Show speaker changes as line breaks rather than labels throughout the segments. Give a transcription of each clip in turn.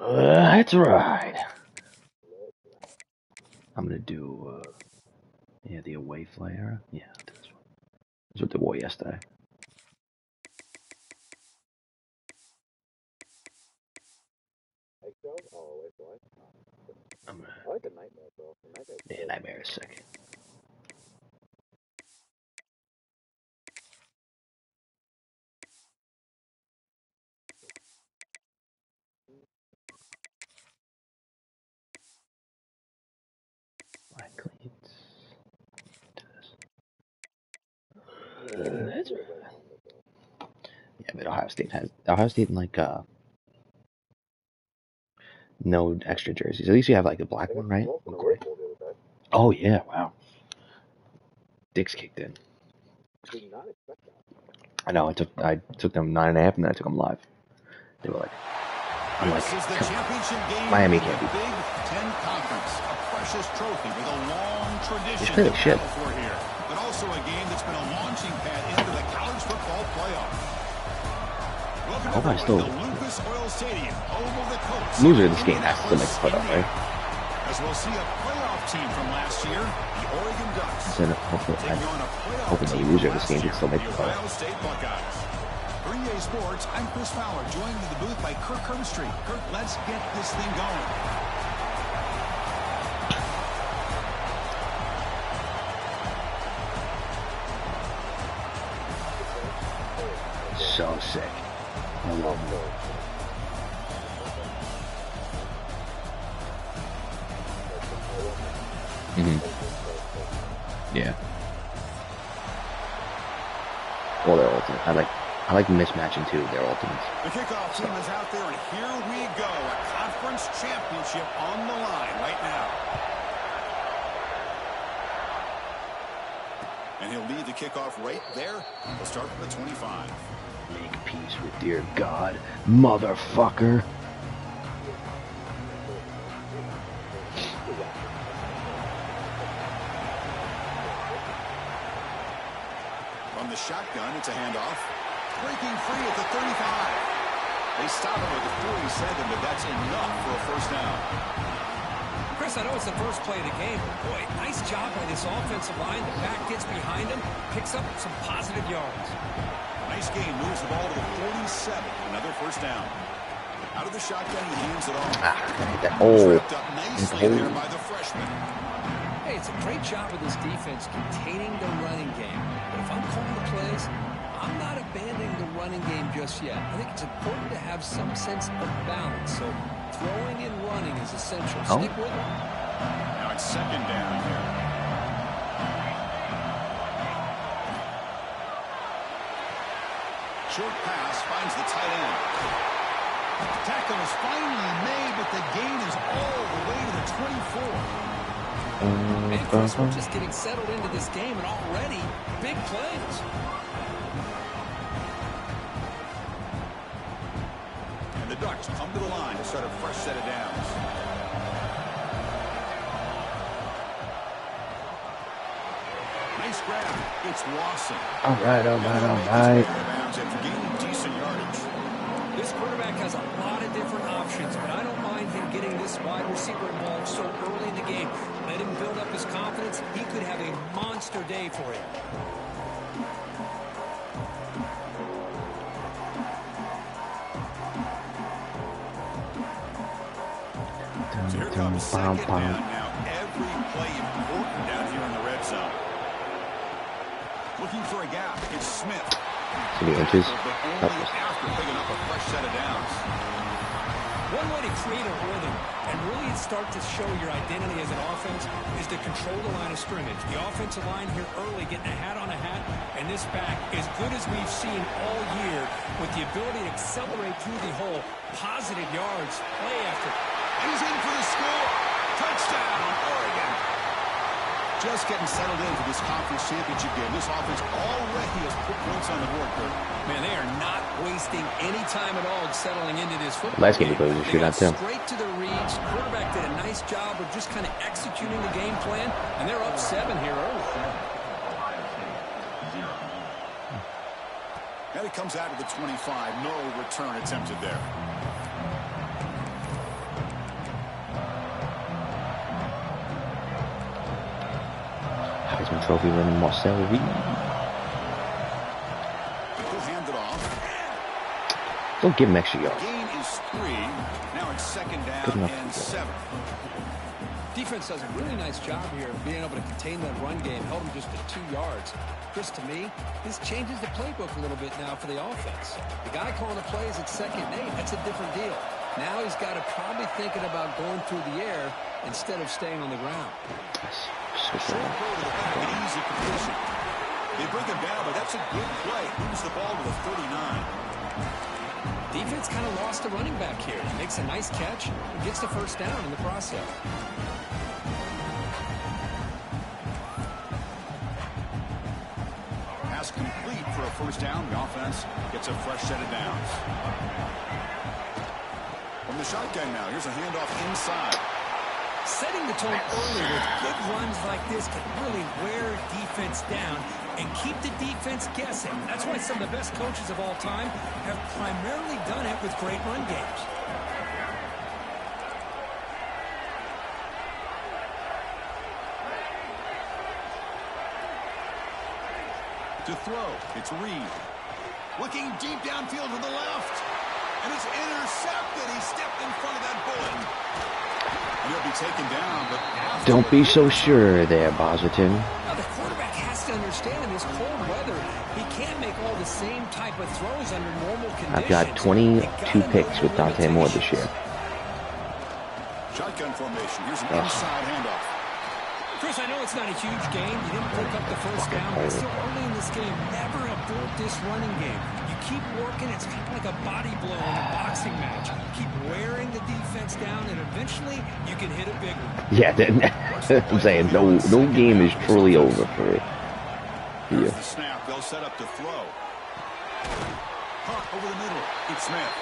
That's right. I'm gonna do, yeah, the away flyer. Yeah, this one. That's what they wore yesterday. I'm gonna, I like the nightmare, bro. Yeah, nightmare is sick. My cleats. That's right. Yeah, but Ohio State like no extra jerseys. At least you have like a black one, right? Oh yeah, wow. Dick's kicked in. I know. I took them 9.5, and then I took them live. They were like, I'm like, Miami can't be.
Big Ten Conference, a precious trophy with a long tradition
to
battle for here, but also a game that's been a launching pad into the college football playoff. Welcome everyone to Lucas Oil Stadium, home of the Colts.
Loser of this game has to make the playoff, right?
As we'll see a playoff team from last year, the Oregon Ducks.
Hoping the loser of this game can still make the playoff.
Ohio State Buckeyes. For EA Sports, I'm Chris Fowler, joined in the booth by Kirk Herbstreit. Kirk, let's get this thing going.
So sick. I love it. Yeah. Well, they're ultimate. I like mismatching too. Their ultimates.
The kickoff team is out there, and here we go. A conference championship on the line right now. And he'll lead the kickoff right there. He'll start from the 25.
Make peace with dear God, motherfucker.
From the shotgun, it's a handoff. Breaking free at the 35. They stop him at the 47, but that's enough for a first down.
Chris, I know it's the first play of the game, but boy, nice job by this offensive line. The back gets behind him, picks up some positive yards.
Nice game, moves the ball to the 47. Another first down. Out of the shotgun, he hands it off. Tripped up nicely there by the freshman.
Hey, it's a great job of this defense containing the running game. But if I'm calling the plays, I'm not abandoning the running game just yet. I think it's important to have some sense of balance. So throwing and running is essential. Stick with it.
Now it's second down here. Short pass finds the tight end. Tackle is finally made, but the gain is all the way to the 24.
And Chris, we're just getting settled into this game, and already big plays.
And the Ducks come to the line to start a fresh set of downs. Nice grab. It's Lawson.
All right.
After gaining decent yardage.
This quarterback has a lot of different options, but I don't mind him getting this wide receiver involved so early in the game. Let him build up his confidence. He could have a monster day for him.
So here comes second down now. Every play important down here in the red zone. Looking for a gap. It's Smith.
3 inches.
But only after picking up a fresh set of downs.
One way to create a rhythm and really start to show your identity as an offense is to control the line of scrimmage. The offensive line here early getting a hat on a hat, and this back, as good as we've seen all year, with the ability to accelerate through the hole, positive yards, play after.
He's in for the score. Touchdown, Oregon. Just getting settled into this conference championship game. This offense already has put points on the board, Kurt.
Man, they are not wasting any time at all settling into this football
Last game, we shoot out too.
Straight to the reads. Quarterback did a nice job of just kind of executing the game plan, and they're up 7 here early.
And it comes out of the 25. No return attempted there.
Heisman Trophy winning Marcel Reed.
He'll hand it off.
Don't give him extra yards.
Gain is 3. Now it's second
Good
down
enough
and
for
7.
Defense does a really nice job here of being able to contain that run game, held him just to 2 yards. Chris, to me, this changes the playbook a little bit now for the offense. The guy calling the plays at 2nd and 8, that's a different deal. Now he's got to probably thinking about going through the air instead of staying on the ground.
Short throw to the back, an easy completion. They bring him down, but that's a good play. Moves the ball to the 39.
Defense kind of lost a running back here. Makes a nice catch and gets the first down in the process.
Pass complete for a first down. The offense gets a fresh set of downs. From the shotgun now, here's a handoff inside.
Setting the tone early with good runs like this can really wear defense down and keep the defense guessing. That's why some of the best coaches of all time have primarily done it with great run games.
To throw, it's Reed. Looking deep downfield to the left. And it's intercepted. He stepped in front of that bullet. And he'll be taken down, but
Don't be so sure there, Bosworton.
Now the quarterback has to understand in this cold weather, he can't make all the same type of throws under normal conditions.
I've got 22 picks with Dante Moore this year.
Shotgun formation. Here's an inside handoff.
Chris, I know it's not a huge game. You didn't pick up the first down, but still early in this game, never abort this running game. You keep working. It's kind of like a body blow in a boxing match. Keep wearing the defense down, and eventually you can hit a big one.
Yeah, I'm saying no game is truly over for you.
Here's the snap. They'll set up to throw. Pump over the middle. It's Smith.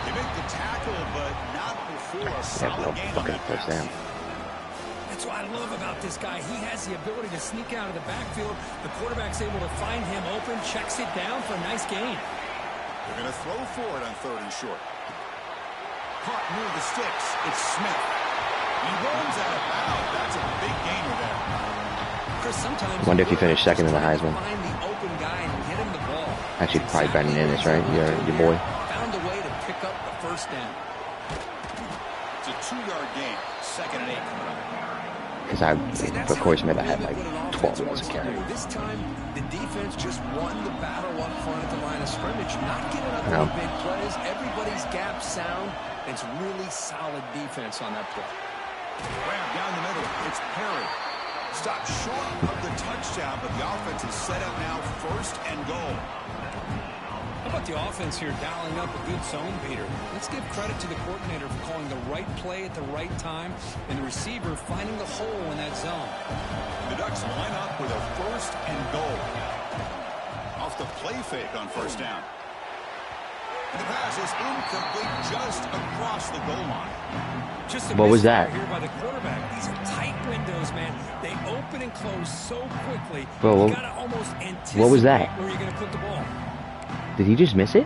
They make the tackle, but not before a solid gain on that
first down.
That's what I love about this guy. He has the ability to sneak out of the backfield. The quarterback's able to find him open, checks it down for a nice gain.
They're going to throw for it on 3rd and short. Caught near the sticks. It's Smith. He runs out of bounds. That's a big gainer there.
Chris, sometimes
Wonder if you finished second in the Heisman.
Find the open guy and get him the ball.
Actually, probably Brandon Ennis, right? Your boy.
Found a way to pick up the first down.
It's a 2-yard gain. 2nd and 8.
Because for Corey Smith, I had like 12 yards of carry.
This time, the defense just won the battle up front at the line of scrimmage, not giving up any big plays. Everybody's gap sound. It's really solid defense on that play.
Grab down the middle. It's Perry. Stopped short of the touchdown, but the offense is set up now 1st and goal.
How about the offense here dialing up a good zone, Peter? Let's give credit to the coordinator for calling the right play at the right time and the receiver finding the hole in that zone.
The Ducks line up with a 1st and goal. Off the play fake on 1st down. And the pass is incomplete just across the goal line.
Just a
what was that?
Here by the quarterback. These are tight windows, man. They open and close so quickly.
Bro,
you gotta almost anticipate
what was that?
where you're going to put the ball.
Did he just miss it?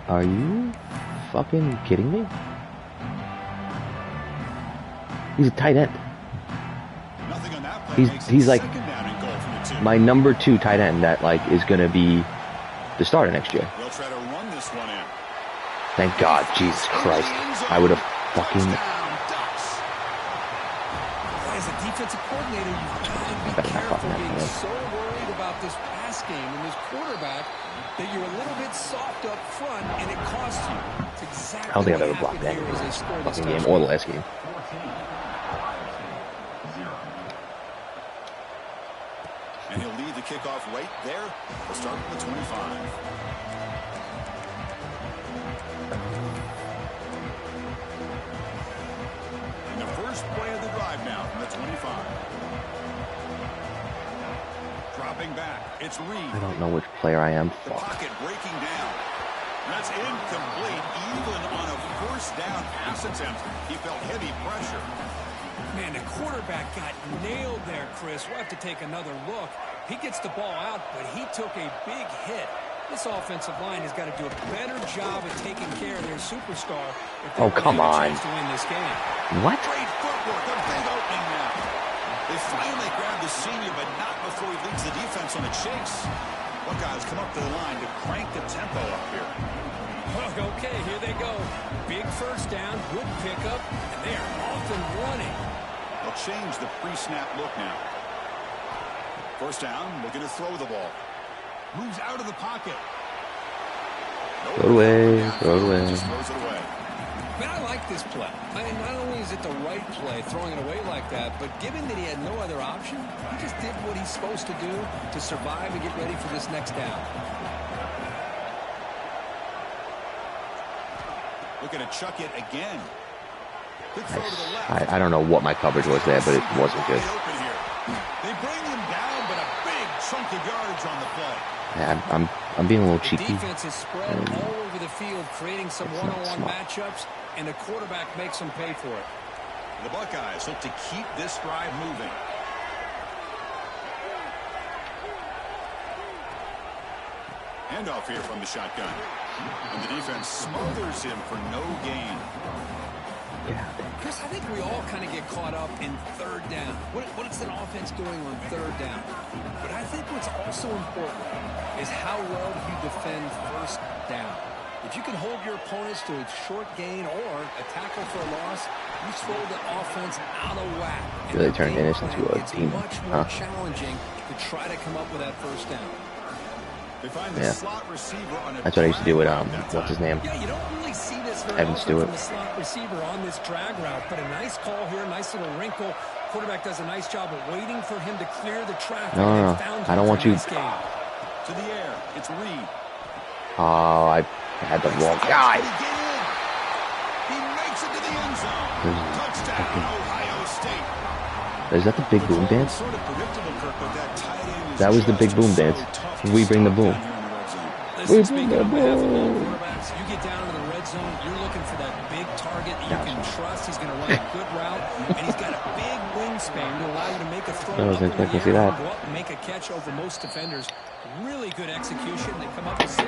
Are you fucking kidding me? He's a tight end.
Nothing on that play.
He's like my number 2 tight end that like is gonna be the starter next year.
They'll try to run this one in.
Thank God, Jesus Christ! I would have fucking.
As a defensive coordinator, you've got to be careful being so worried about this pass game and this quarterback that you're a little bit soft up front and it costs you. It's exactly
I don't think I've ever blocked that fucking game or the last game.
And he'll lead the kickoff right there. We'll start with the 25. And the first play of the drive now from the 25. Dropping back, it's Reed.
I don't know which player I am.
The pocket breaking down. That's incomplete. Even on a 1st down pass attempt, he felt heavy pressure.
Man, the quarterback got nailed there, Chris. We'll have to take another look. He gets the ball out, but he took a big hit. This offensive line has got to do a better job of taking care of their superstar.
Oh, come on.
To win this game.
What?
Great footwork, a big opening now. They finally grab the senior, but not before he leads the defense on a chase. Buckeyes come up to the line to crank the tempo up here.
Okay, here they go. Big first down, good pickup, and they are off and running.
They'll change the pre-snap look now. First down, looking to throw the ball. Moves out of the pocket.
Throw it away, throw it away.
Just throws it away.
Man, I like this play. I mean, not only is it the right play, throwing it away like that, but given that he had no other option, he just did what he's supposed to do to survive and get ready for this next down.
Looking to chuck it again. Good throw to the left.
I don't know what my coverage was there, but it wasn't good.
They bring him down, but a big chunk of yardage on the play.
Yeah, I'm being a little cheeky.
The defense is spread all over the field, creating some one-on-one matchups, and the quarterback makes them pay for it.
The Buckeyes look to keep this drive moving. Handoff here from the shotgun. And the defense smothers him for no gain.
Chris, I think we all kind of get caught up in third down. What is an offense doing on third down? But I think what's also important is how well you defend first down. If you can hold your opponents to a short gain or a tackle for a loss, you throw the offense out of whack.
Really turned Ennis into a
demon. It's much more challenging to try to come up with that first down.
They find the slot receiver on a
that's what I used to do with what's his name?
Yeah, you don't really see this very
Evan
often
Stewart.
from the slot receiver on this drag route, but a nice call here, nice little wrinkle. Quarterback does a nice job of waiting for him to clear the traffic.
No, I don't want you.
Nice
to the air. It's Reed.
Oh, I had the wrong guy.
He makes it to the end zone. Touchdown, Ohio State.
Is that the big boom dance?
Sort of predictable, Kirk, but that tight end is
That was the big boom dance. We bring the boom.
Listen, speaking on behalf of all quarterbacks, you get down into the red zone, you're looking for that big target that you can trust. He's going to run a good route, and he's got a big wingspan to allow you to make a throw.
I wasn't expecting to see that.
Go up and make a catch over most defenders. Really good execution. They come up with 6.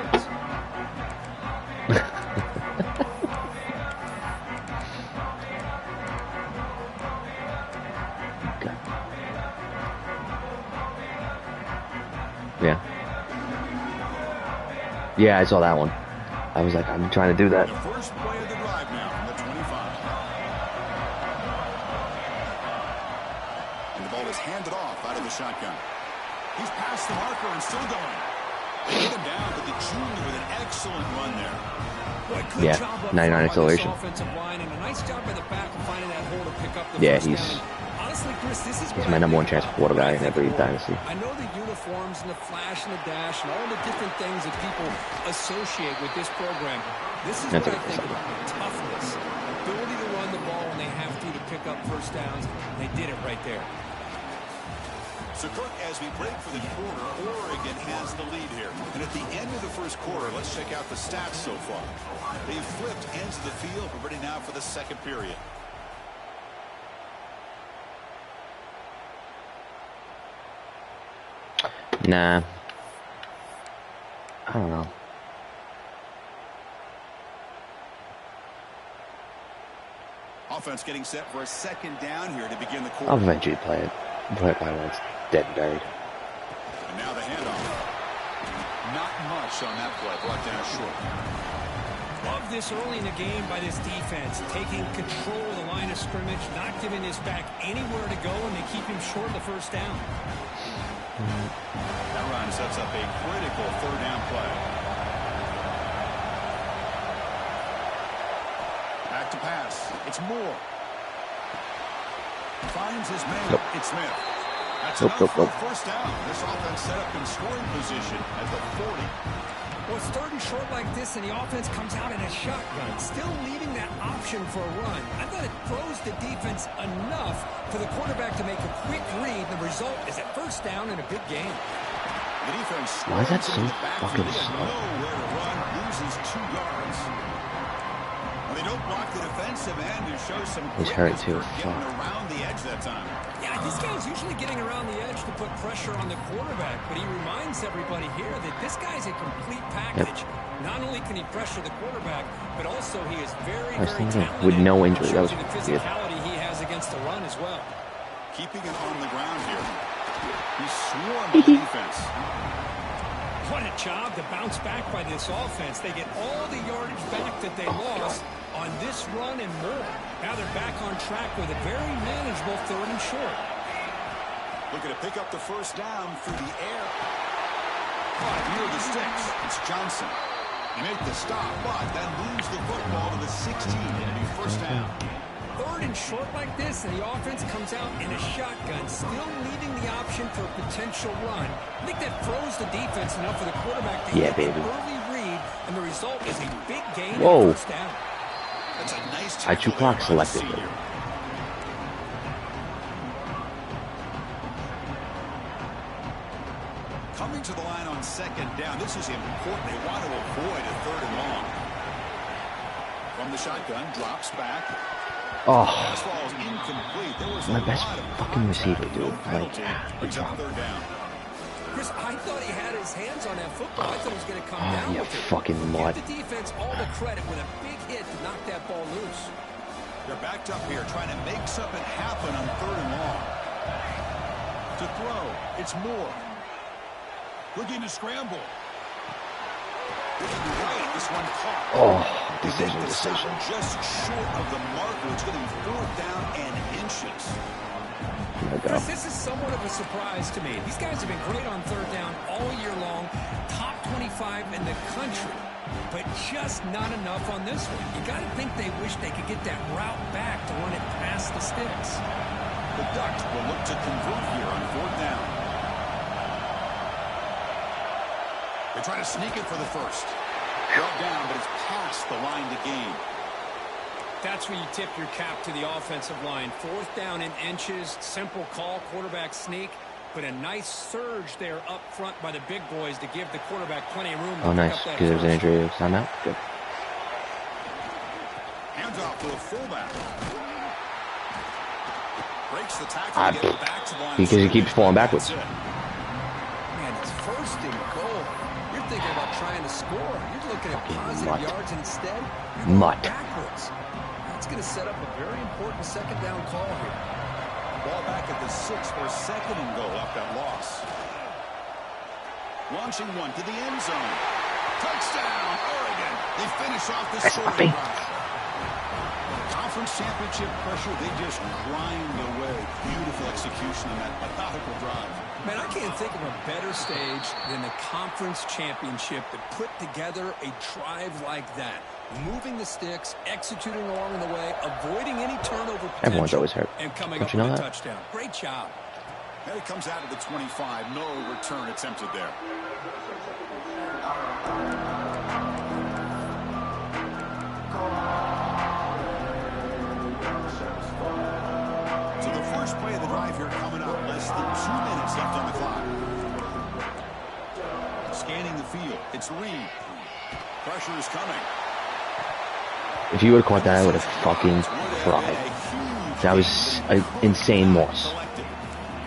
Yeah. Yeah, I saw that one. I was like, I'm trying to do that.
The first play of the drive now from the 25. And the ball is handed off out of the shotgun. He's past the marker and still going. They get him down, but the junior with an excellent run there.
Boy, good
Yeah,
job up
99
front by
acceleration.
this offensive line, and a nice job by the back of finding that hole to pick up the
Yeah,
first
he's
down. Honestly, Chris, this is
my number one chance for quarterback in every dynasty.
I know the uniforms and the flash and the dash and all the different things that people associate with this program. This is what I think about toughness, ability to run the ball when they have to pick up first downs. They did it right there.
So, Kirk, as we break for the quarter, Oregon has the lead here. And at the end of the first quarter, let's check out the stats so far. They've flipped ends of the field. We're ready now for the second period.
Nah. I don't know.
Offense getting set for a second down here to begin the quarter.
I'll eventually play it. Play it by when it's dead and buried.
And now the handoff. Not much on that play. Brought down short.
Love this early in the game by this defense, taking control of the line of scrimmage, not giving this back anywhere to go, and they keep him short of the first down.
That run sets up a critical third down play. Back to pass. It's Moore. Finds his man.
Nope.
It's Smith. That's
Nope.
first down. This offense set up in scoring position at the 40.
Well, starting short like this, and the offense comes out in a shotgun, still leaving that option for a run. I thought it throws the defense enough for the quarterback to make a quick read. The result is a first down and a big gain.
The defense
Why is that so
into the backfield.
fucking
They have
slow?
nowhere to run. Loses 2 yards. Well, they don't block the defensive end and show some
He's hurt
quickness
too.
for getting around the edge that time.
Yeah, this guy's usually getting around the edge to put pressure on the quarterback, but he reminds everybody here that this guy's a complete package. Not only can he pressure the quarterback, but also he is very, very talented.
With no injury. That was
the
weird.
physicality he has against the run as well.
Keeping it on the ground here. He's swarmed by the defense.
What a job to bounce back by this offense. They get all the yardage back that they lost on this run and more. Now they're back on track with a very manageable 3rd and short.
Looking to pick up the first down through the air. Near the sticks. It's Johnson. He made the stop, but then moves the football to the 16. It'll be first down.
3rd and short like this, and the offense comes out in a shotgun, still leaving the option for a potential run. I think that throws the defense enough for the quarterback to get an early read, and the result is a big gain and first down.
That's a nice
I 2 clock selected.
Coming to the line on 2nd down. This is important. They want to avoid a 3rd and long. From the shotgun, drops back.
Oh,
incomplete. There was
my best fucking receiver, dude. Like,
good job. 3rd down.
Chris, I thought he had his hands on that football. I thought he was going to come down
you
with it.
fucking mutt.
Give the defense all the credit with a big hit to knock that ball loose.
They're backed up here, trying to make something happen on 3rd and long. To throw, it's Moore. Looking to scramble. Right, this one caught.
Oh, decision.
Just short of the marker. It's going to be 4th down and inches.
Chris, this is somewhat of a surprise to me. These guys have been great on 3rd down all year long. Top 25 in the country. But just not enough on this one. You got to think they wish they could get that route back to run it past the sticks.
The Ducks will look to convert here on 4th down. They try to sneak it for the first. Brought down, but it's past the line to gain.
That's where you tip your cap to the offensive line. 4th down in inches. Simple call, quarterback sneak. But a nice surge there up front by the big boys to give the quarterback plenty of room.
Oh, nice. Because there was an injury. Timeout. Good.
Hands off to a fullback. Breaks the tackle to get back to the line.
Because he keeps falling backwards.
Man, it's 1st and goal. You're thinking about trying to score. You're looking at positive yards, and instead you're going backwards. That's going to set up a very important 2nd down call here.
Ball back at the 6 for 2nd and goal off that loss. Launching one to the end zone. Touchdown, Oregon. They finish off the scoring drive. Conference championship pressure, they just grind away. Beautiful execution on that methodical drive.
Man, I can't think of a better stage than the conference championship to put together a drive like that. Moving the sticks, executing along the way, avoiding any turnover potential.
Everyone's always hurt.
And coming up with a touchdown. Great job.
And it comes out of the 25. No return attempted there. So the first play of the drive here coming up. Less than 2 minutes left on the clock. Scanning the field. It's Reed. Pressure is coming.
If you would have caught that, I would have fucking cried. That was an insane loss.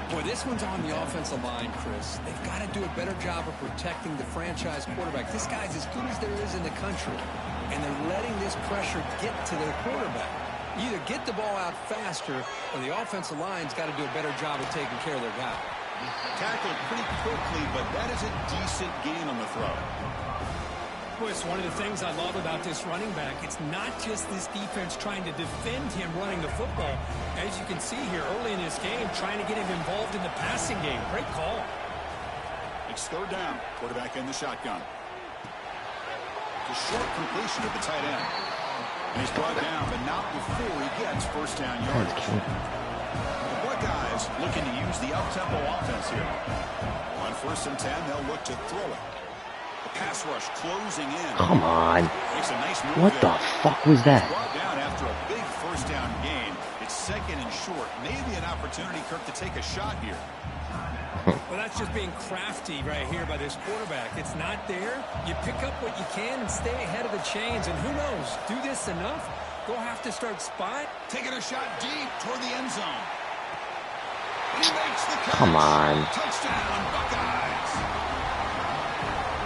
Boy, this one's on the offensive line, Chris. They've got to do a better job of protecting the franchise quarterback. This guy's as good as there is in the country, and they're letting this pressure get to their quarterback. Either get the ball out faster, or the offensive line's got to do a better job of taking care of their guy.
Tackled pretty quickly, but that is a decent gain on the throw.
Boy, it's one of the things I love about this running back. It's not just this defense trying to defend him running the football. As you can see here early in this game, trying to get him involved in the passing game. Great call.
It's 3rd down. Quarterback in the shotgun. The short completion of the tight end. And he's brought down, but not before he gets 1st down yardage. The Buckeyes looking to use the up-tempo offense here. On 1st and 10, they'll look to throw it. The pass rush closing in.
Come on.
Makes a nice move
what the fuck was that?
Brought down after a big 1st down gain. It's 2nd and short. Maybe an opportunity, Kirk, to take a shot here.
Well, that's just being crafty right here by this quarterback. It's not there. You pick up what you can and stay ahead of the chains. And who knows, do this enough, they'll have to start spot.
Taking a shot deep toward the end zone. He makes the catch.
Come on.
Touchdown, Buckeyes.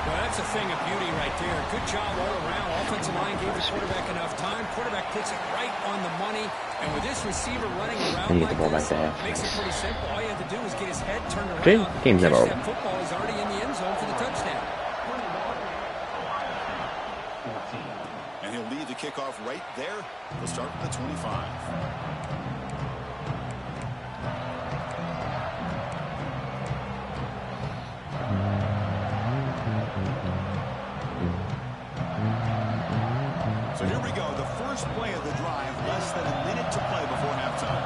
Well, that's a thing of beauty right there. Good job all around. Offensive line gave the quarterback enough time. Quarterback puts it right on the money. And with this receiver running around like this, makes it pretty simple. All you have to do is get his head turned around.
Game's never over.
That football is already in the end zone for the touchdown.
And he'll lead the kickoff right there. He'll start with the 25. So here we go, the first play of the drive, less than a minute to play before halftime.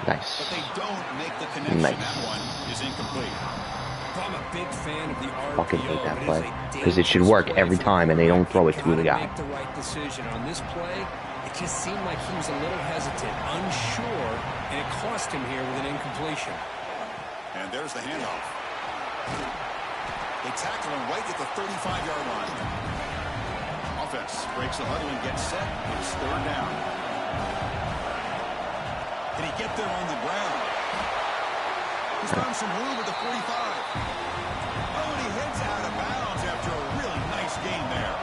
Nice.
But they don't make the connection.
Nice.
That one is incomplete.
I'm a big fan of the RPO.
Fucking hate that play. Because it should work every time, and they don't throw it to the guy.
Make the right decision on this play. It just seemed like he was a little hesitant, unsure, and it cost him here with an incompletion.
And there's the handoff. They tackle him right at the 35-yard line. Offense breaks the huddle and gets set. It's third down. Can he get there on the ground? He's found some room at the 45. Oh, and he heads out of bounds after a really nice gain there.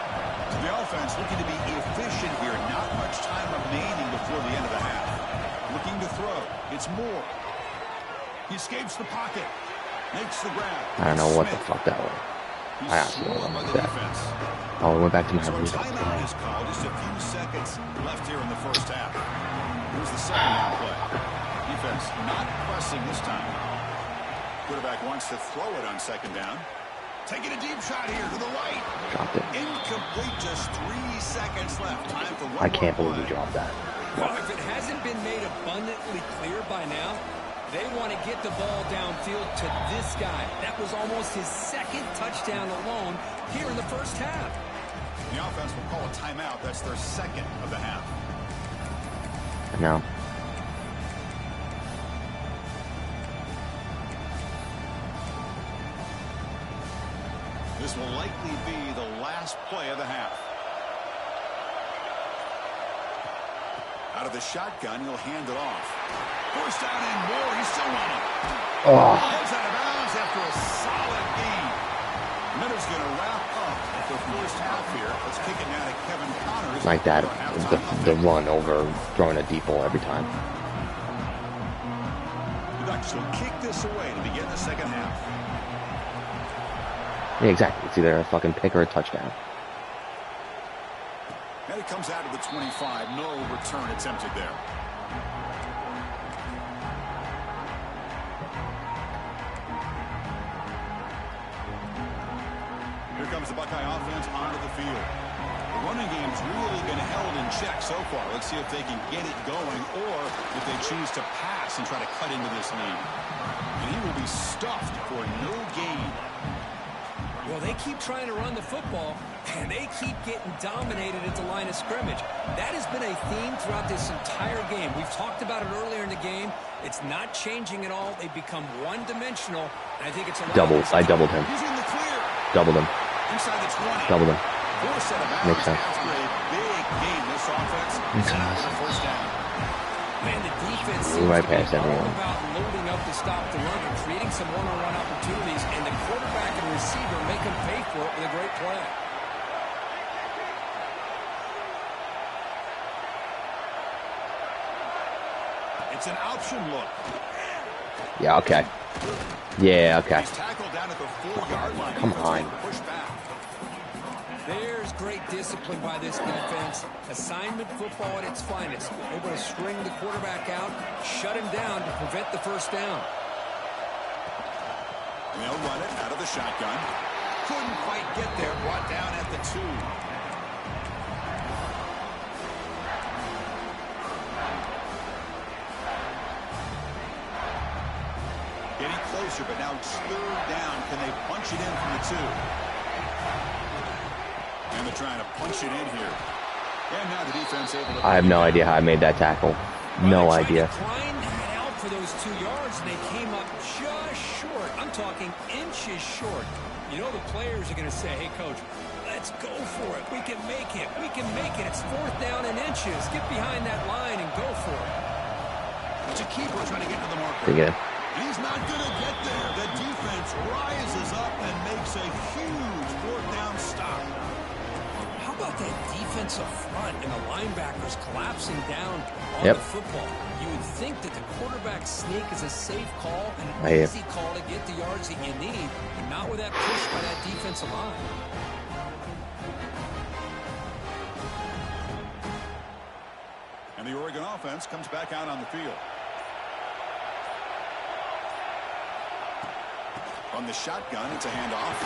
So the offense looking to be efficient here. Not much time remaining before the end of the half. Looking to throw. It's Moore. He escapes the pocket. Makes the grab.
I don't know what the fuck that was. I honestly don't know what that. Oh, it went back to my room.
Timeout is called. Just a few seconds left here in the first half. Here's the second down play. Defense not pressing this time. Quarterback wants to throw it on second down. Taking a deep shot here to the right.
Dropped it.
Incomplete. Just 3 seconds left. Time for one.
I can't believe he dropped that.
Well, if it hasn't been made abundantly clear by now, they want to get the ball downfield to this guy. That was almost his second touchdown alone here in the first half.
The offense will call a timeout. That's their second of the half.
No.
This will likely be the last play of the half. Out of the shotgun, he'll hand it off. Forced down and more. He's still on it.
Oh.
Heads out of bounds after a solid gain. Miller's going to wrap up the first half here. Let's kick it now to Kevin Connors.
Like that, the run over throwing a deep ball every time.
The Ducks will kick this away to begin the second half.
Yeah, exactly. It's either a fucking pick or a touchdown.
And it comes out of the 25. No return attempted there. Here comes the Buckeye offense onto the field. The running game's really been held in check so far. Let's see if they can get it going or if they choose to pass and try to cut into this lead. And he will be stuffed for no gain.
Well, they keep trying to run the football, and they keep getting dominated at the line of scrimmage. That has been a theme throughout this entire game. We've talked about it earlier in the game. It's not changing at all. They've become one-dimensional, and I think it's a
I doubled him.
He's in the clear.
Doubled him.
Inside the 20.
Doubled him.
Makes
sense.
After a big game, this offense is out for the first down.
Man, the defense
Blew
seems
right
to be
past everyone.
all about loading up to stop the run and creating some one-on-one opportunities, and the quarterback and receiver make them pay for it with a great play.
It's an option look.
Yeah, okay. Yeah, okay.
He's tackled down at the 4-yard line.
Come on.
Push back.
There's great discipline by this defense. Assignment football at its finest. Able to string the quarterback out, shut him down to prevent the first down.
And they'll run it out of the shotgun. Couldn't quite get there. Brought down at the 2. Getting closer, but now it's third down. Can they punch it in from the 2? And they're trying to punch it in here. And now the defense able to...
I have no idea how I made that tackle. No idea.
Trying to head out for those 2 yards, and they came up just short. I'm talking inches short. You know the players are going to say, hey, coach, let's go for it. We can make it. We can make it. It's fourth down and inches. Get behind that line and go for it.
It's a keeper trying to get to the marker.
Dig it.
He's not going to get there. The defense rises up and makes a huge fourth down stop.
How about that defensive front and the linebackers collapsing down on the football? You would think that the quarterback sneak is a safe call and an easy call to get the yards that you need, but not with that push by that defensive line.
And the Oregon offense comes back out on the field. From the shotgun, it's a handoff.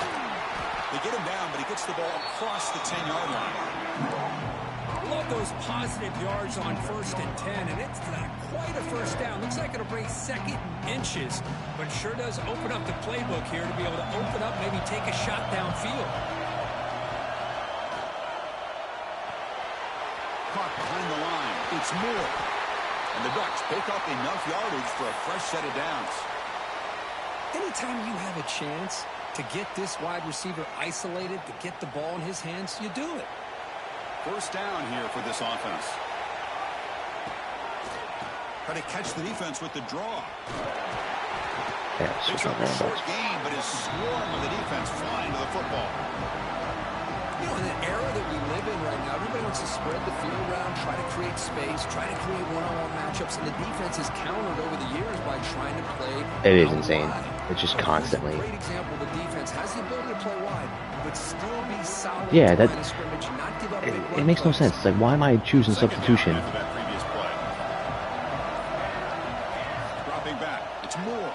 They get him down, but he gets the ball across the 10-yard line.
Love those positive yards on 1st and 10, and it's not quite a first down. Looks like it'll bring 2nd inches, but sure does open up the playbook here to be able to open up, maybe take a shot downfield.
Caught behind the line. It's Moore. And the Ducks pick up enough yardage for a fresh set of downs.
Anytime you have a chance to get this wide receiver isolated, to get the ball in his hands, you do it.
First down here for this offense. Try to catch the defense with the draw.
Yeah,
Picks up a short gain, but is swarmed with the defense flying to the football.
You know, in the era that we live in right now, everybody wants to spread the field around, try to create space, try to create one-on-one matchups, and the defense has countered over the years by trying to play.
It is insane. It's just constantly.
Great example. The defense has the ability to play wide, but still be solid.
Yeah, that.
Scrimmage, not give up
It makes no sense. It's like, why am I choosing substitution?
Dropping back, it's Moore.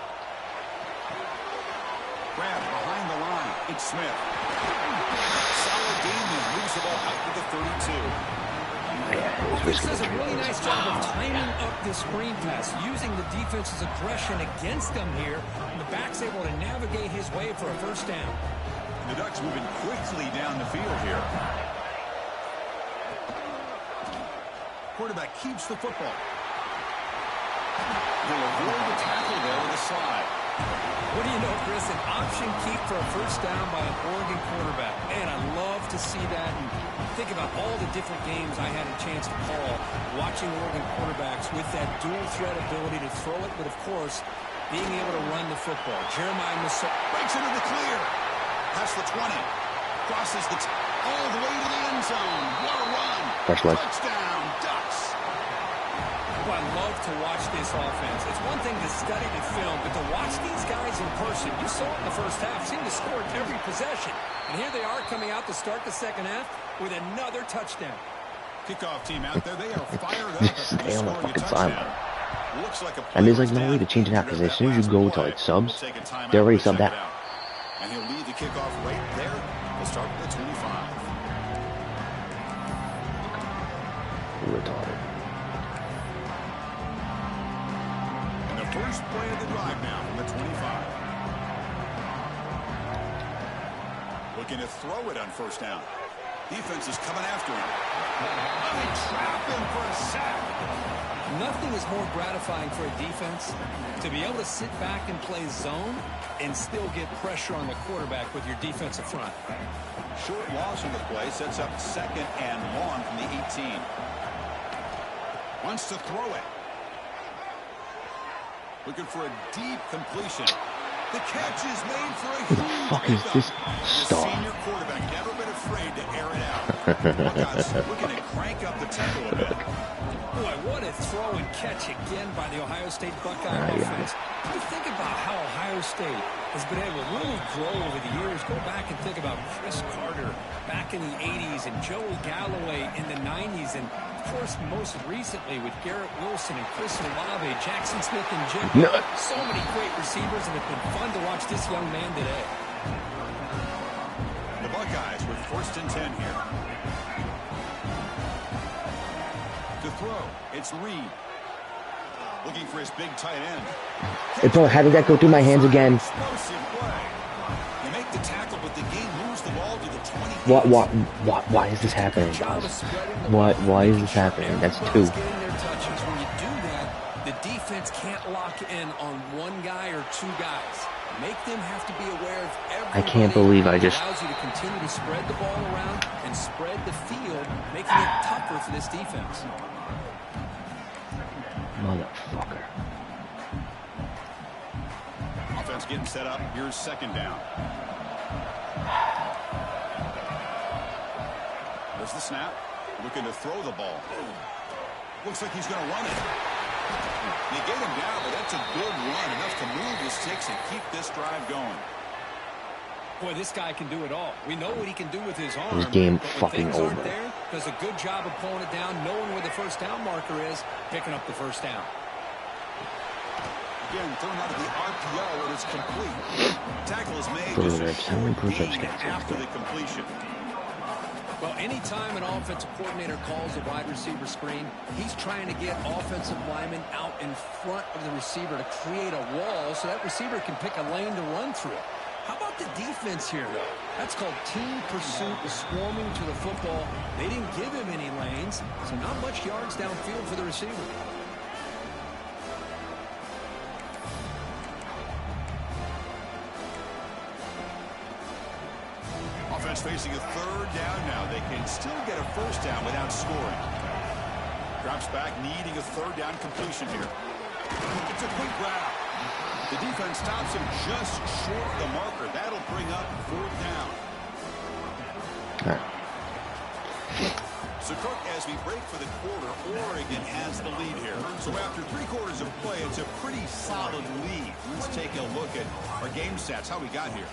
Grab behind the line. It's Smith. Solid game and moves the ball out to the 32.
This does a really nice job of timing up the screen pass, using the defense's aggression against them here. And the back's able to navigate his way for a first down.
The Ducks moving quickly down the field here. Quarterback keeps the football. He'll avoid the tackle there with a slide.
What do you know, Chris? An option keep for a first down by an Oregon quarterback. Man, I love to see that and think about all the different games I had a chance to call, watching Oregon quarterbacks with that dual threat ability to throw it, but of course, being able to run the football. Jeremiah
breaks into the clear. Past the 20. Crosses all the way to the end zone. What a run. Touchdown, Ducks.
Oh, I love to watch this offense. It's one thing to study the film, but to watch these guys in person, you saw it in the first half, seemed to score every possession. And here they are coming out to start the second half with another touchdown.
Kickoff team out there, they are fired up.
Stay on the fucking sideline. And there's like no way to change it out, because as soon as you go to like subs, they're already subbed out.
And he'll lead the kickoff right there. We'll start with the 25.
Retarded.
And the first play of the drive now from the 25. Looking to throw it on first down. Defense is coming after him. They trap him for a sack.
Nothing is more gratifying for a defense to be able to sit back and play zone and still get pressure on the quarterback with your defensive front.
Short loss on the play sets up 2nd and long from the 18. Wants to throw it. Looking for a deep completion. The catch is made for a huge
fuck is this
star? The senior quarterback never been afraid to air it out. Buckeyes looking to crank up the tempo a bit.
Boy, what a throw and catch again by the Ohio State Buckeye offense. You think about how Ohio State has been able to really grow over the years. Go back and think about Chris Carter back in the 80s and Joey Galloway in the 90s. And, of course, most recently with Garrett Wilson and Chris Olave, Jackson Smith and Jim. So many great receivers, and it's been fun to watch this young man today.
The Buckeyes with 1st and 10 here. To throw, it's Reed. Looking for his big tight end.
Hey, bro, how did that go through my hands again?
Explosive play. You make the tackle, but the game moves the ball to the 20.
Why is this happening, guys? Why is this happening? That's 2.
When you do that, the defense can't lock in on one guy or 2 guys. Make them have to be aware of everybody.
I can't believe I just...
allows you to continue to spread the ball around and spread the field, making it tougher for this defense.
Motherfucker.
getting set up. Here's second down. There's the snap. Looking to throw the ball. Looks like he's going to run it. You get him down, but that's a good run. Enough to move the sticks and keep this drive going.
Boy, this guy can do it all. We know what he can do with his arm.
This game
but when
fucking
things
over.
aren't there, does a good job of pulling it down, knowing where the first down marker is, picking up the first down.
Again, thrown out of the RPO, it is complete. Tackle is made
Further,
just a
how many
short
push-ups
gain
can I
after
do?
the completion.
Well, anytime an offensive coordinator calls a wide receiver screen, he's trying to get offensive linemen out in front of the receiver to create a wall so that receiver can pick a lane to run through. How about the defense here, though? That's called team pursuit, swarming to the football. They didn't give him any lanes, so not much yards downfield for the receiver.
Offense facing a third down now. They can still get a first down without scoring. Drops back, needing a third down completion here. It's a quick grab. The defense stops him just short of the marker. That'll bring up fourth down.
All right.
So, Cook, as we break for the quarter, Oregon has the lead here. So after 3 quarters of play, it's a pretty solid lead. Let's take a look at our game stats, how we got here.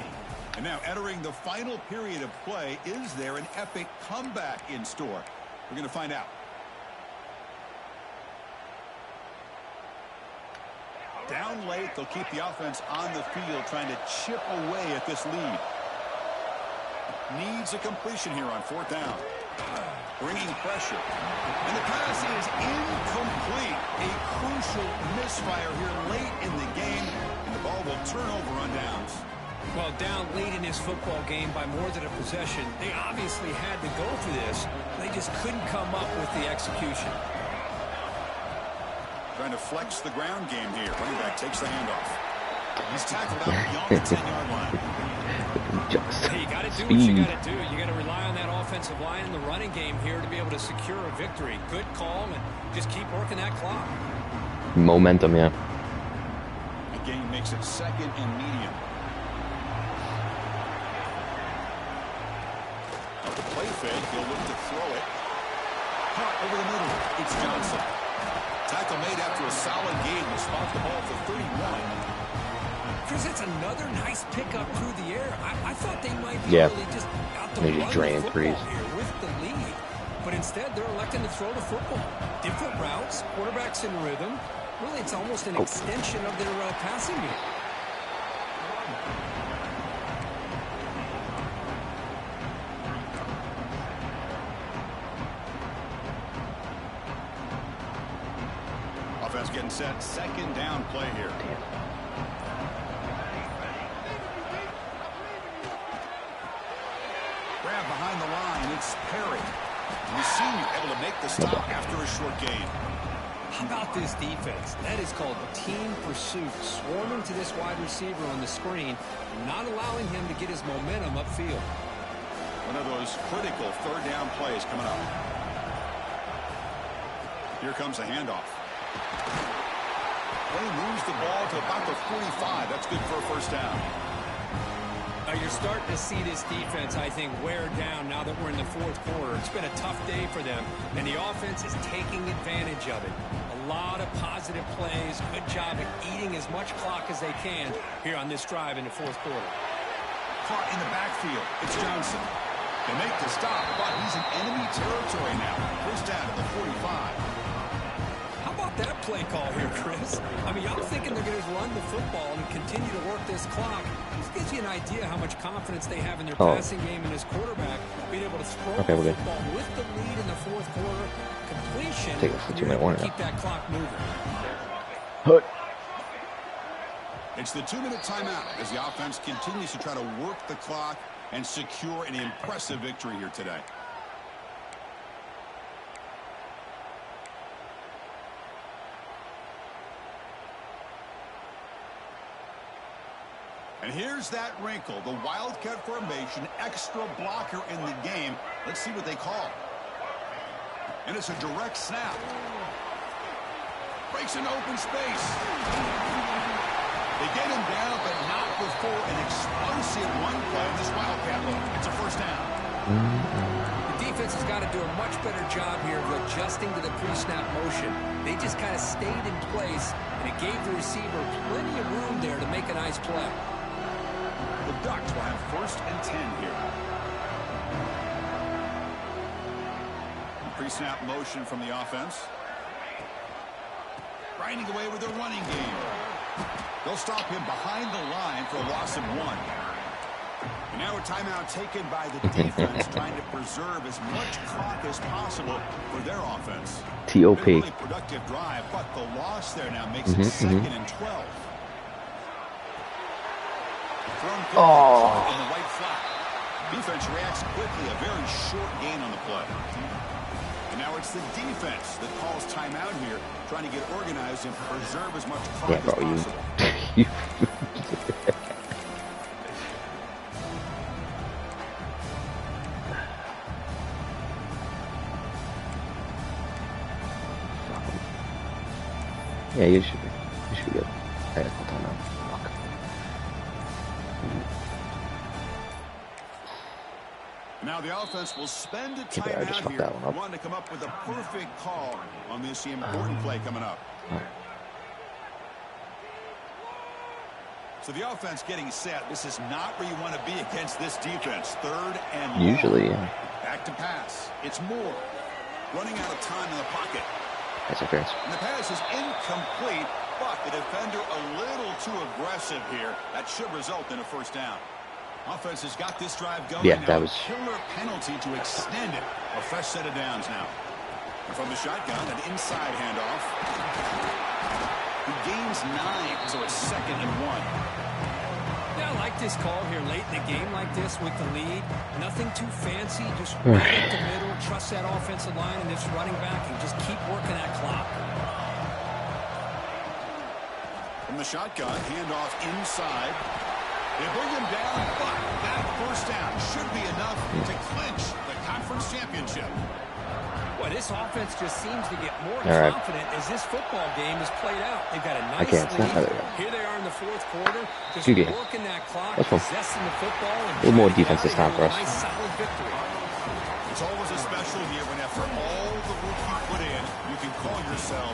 And now entering the final period of play, is there an epic comeback in store? We're going to find out. Down late, they'll keep the offense on the field trying to chip away at this lead. Needs a completion here on fourth down. Bringing pressure. And the pass is incomplete. A crucial misfire here late in the game. And the ball will turn over on downs.
Well, down late in this football game by more than a possession, they obviously had to go for this. They just couldn't come up with the execution.
Trying to flex the ground game here. Running back takes the handoff. He's tackled out beyond the 10-yard line.
Hey, you got to do what you got to do. You got to rely on that offensive line in the running game here to be able to secure a victory. Good call, and just keep working that clock.
Momentum, yeah.
The game makes it second and medium. The play fake, he'll look to throw it. Caught over the middle. It's Johnson. Tackle made after a solid gain. Will spot the ball for 31.
Chris, that's another nice pickup through the air. I thought they might be really just out to
they
run
just drain
the
threes
football here with the lead. But instead, they're electing to throw the football. Different routes, quarterbacks in rhythm. Really, it's almost an extension of their passing game.
Offense getting set. Second down play here. Grab behind the line. It's Perry. The senior able to make the stop after a short gain.
How about this defense? That is called team pursuit. Swarming to this wide receiver on the screen, not allowing him to get his momentum upfield.
One of those critical third down plays coming up. Here comes a handoff. Play moves the ball to about the 45. That's good for a first down.
You're starting to see this defense, I think, wear down now that we're in the fourth quarter. It's been a tough day for them, and the offense is taking advantage of it. A lot of positive plays. Good job at eating as much clock as they can here on this drive in the fourth quarter.
Caught in the backfield. It's Johnson. They make the stop, but he's in enemy territory now. First down at the 45.
How about that play call here, Chris? I mean, I'm thinking they're going to run the football and continue to work this clock. This gives you an idea how much confidence they have in their passing game and his quarterback being able to throw the football with the lead in the fourth quarter. Completion.
Take us to 2-minute warning.
Keep that clock moving.
It's the 2-minute timeout as the offense continues to try to work the clock and secure an impressive victory here today. And here's that wrinkle, the Wildcat formation, extra blocker in the game. Let's see what they call. And it's a direct snap. Breaks an open space. They get him down, but not look for an explosive one play in this Wildcat look. It's a first down.
The defense has got to do a much better job here of adjusting to the pre-snap motion. They just kind of stayed in place, and it gave the receiver plenty of room there to make a nice play.
The Ducks will have 1st and 10 here. Pre-snap motion from the offense. Grinding away with their running game. They'll stop him behind the line for a loss of 1. And now a timeout taken by the defense, trying to preserve as much clock as possible for their offense.
TOP.
Really productive drive, but the loss there now makes it 2nd and 12. Thrown in the right flat. Defense reacts quickly. A very short gain on the play. And now it's the defense that calls timeout here, trying to get organized and preserve as much clock as possible.
Yeah, you should be. You should be good. I got call timeout. Fuck.
Now the offense will spend a timeout here, wanting to come up with a perfect call on this important play coming up. So the offense getting set. This is not where you want to be against this defense. 3rd and long.
Usually, yeah.
Back to pass. It's Moore. Running out of time in the pocket.
That's interference.
And the pass is incomplete, but the defender a little too aggressive here. That should result in a first down. Offense has got this drive going.
Yeah,
now.
that was
Killer penalty to extend it. A fresh set of downs now. And from the shotgun, an inside handoff. He gains 9, so it's 2nd and 1.
Yeah, I like this call here late in the game like this with the lead. Nothing too fancy, just right up the middle, trust that offensive line and this running back and just keep working that clock.
From the shotgun, handoff inside. They bring him down, but that first down should be enough to clinch the conference championship.
Well, this offense just seems to get more confident as this football game is played out. They've got a nice lead. Here they are in the 4th quarter, just working that clock, possessing the football, and
a little more defense this time for us.
Nice, solid victory.
It's always a special year when after all the work you put in, you can call yourselves